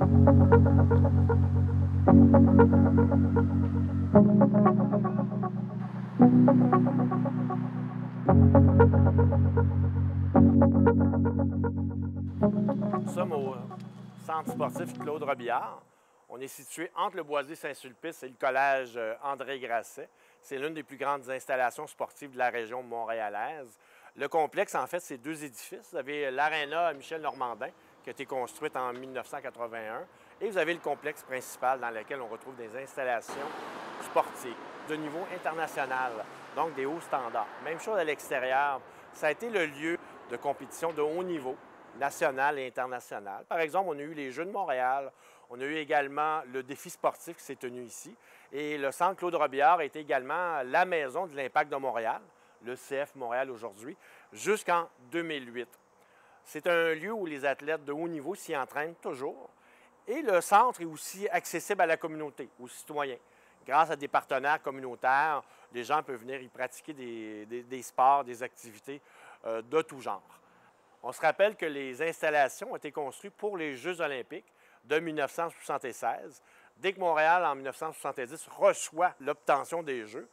Nous sommes au centre sportif Claude Robillard. On est situé entre le Boisé Saint-Sulpice et le collège André Grasset. C'est l'une des plus grandes installations sportives de la région montréalaise. Le complexe, en fait, c'est deux édifices. Vous avez l'aréna Michel Normandin, qui a été construite en 1981, et vous avez le complexe principal dans lequel on retrouve des installations sportives de niveau international, donc des hauts standards. Même chose à l'extérieur. Ça a été le lieu de compétition de haut niveau, national et international. Par exemple, on a eu les Jeux de Montréal, on a eu également le défi sportif qui s'est tenu ici, et le centre Claude Robillard a été également la maison de l'Impact de Montréal, le CF Montréal aujourd'hui, jusqu'en 2008. C'est un lieu où les athlètes de haut niveau s'y entraînent toujours, et le centre est aussi accessible à la communauté, aux citoyens. Grâce à des partenaires communautaires, les gens peuvent venir y pratiquer des sports, des activités de tout genre. On se rappelle que les installations ont été construites pour les Jeux olympiques de 1976. Dès que Montréal, en 1970, reçoit l'obtention des Jeux,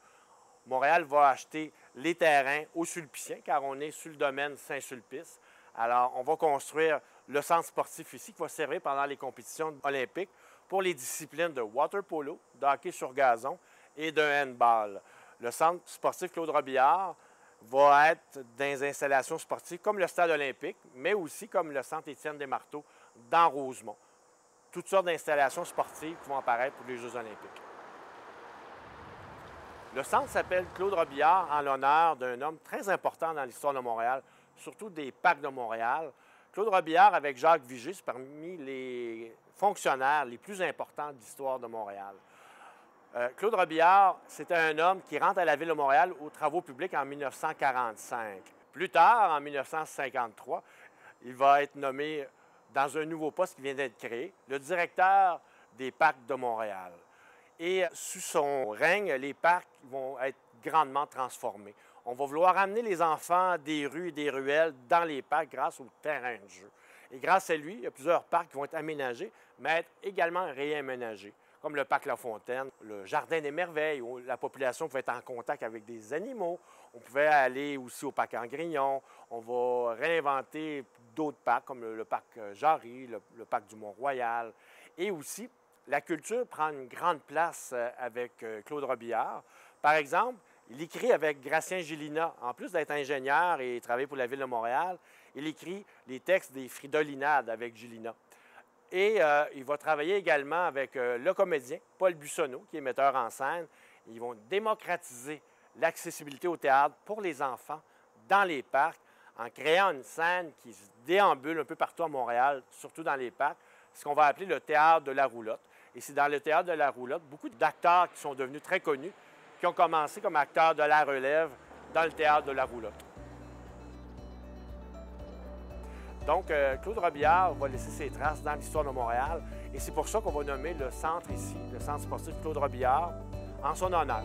Montréal va acheter les terrains aux Sulpiciens, car on est sur le domaine Saint-Sulpice. Alors, on va construire le centre sportif ici qui va servir pendant les compétitions olympiques pour les disciplines de water polo, de hockey sur gazon et de handball. Le centre sportif Claude Robillard va être dans des installations sportives comme le stade olympique, mais aussi comme le centre Étienne-Desmarteaux dans Rosemont. Toutes sortes d'installations sportives qui vont apparaître pour les Jeux olympiques. Le centre s'appelle Claude Robillard en l'honneur d'un homme très important dans l'histoire de Montréal, surtout des parcs de Montréal. Claude Robillard, avec Jacques Vigée, c'est parmi les fonctionnaires les plus importants de l'histoire de Montréal. Claude Robillard, c'était un homme qui rentre à la Ville de Montréal aux travaux publics en 1945. Plus tard, en 1953, il va être nommé dans un nouveau poste qui vient d'être créé, le directeur des parcs de Montréal. Et sous son règne, les parcs vont être grandement transformés. On va vouloir amener les enfants des rues et des ruelles dans les parcs grâce aux terrains de jeu. Et grâce à lui, il y a plusieurs parcs qui vont être aménagés, mais être également réaménagés, comme le parc La Fontaine, le Jardin des Merveilles, où la population pouvait être en contact avec des animaux. On pouvait aller aussi au parc Angrignon. On va réinventer d'autres parcs, comme le parc Jarry, le parc du Mont-Royal. Et aussi, la culture prend une grande place avec Claude Robillard. Par exemple, il écrit avec Gratien Gélinas. En plus d'être ingénieur et travailler pour la Ville de Montréal, il écrit les textes des Fridolinades avec Gélinas. Et il va travailler également avec le comédien Paul Bussonneau, qui est metteur en scène. Ils vont démocratiser l'accessibilité au théâtre pour les enfants dans les parcs en créant une scène qui se déambule un peu partout à Montréal, surtout dans les parcs, ce qu'on va appeler le théâtre de la roulotte. Et c'est dans le théâtre de la roulotte, beaucoup d'acteurs qui sont devenus très connus, qui ont commencé comme acteurs de la relève dans le théâtre de la roulotte. Donc, Claude Robillard va laisser ses traces dans l'histoire de Montréal et c'est pour ça qu'on va nommer le centre ici, le centre sportif Claude Robillard, en son honneur.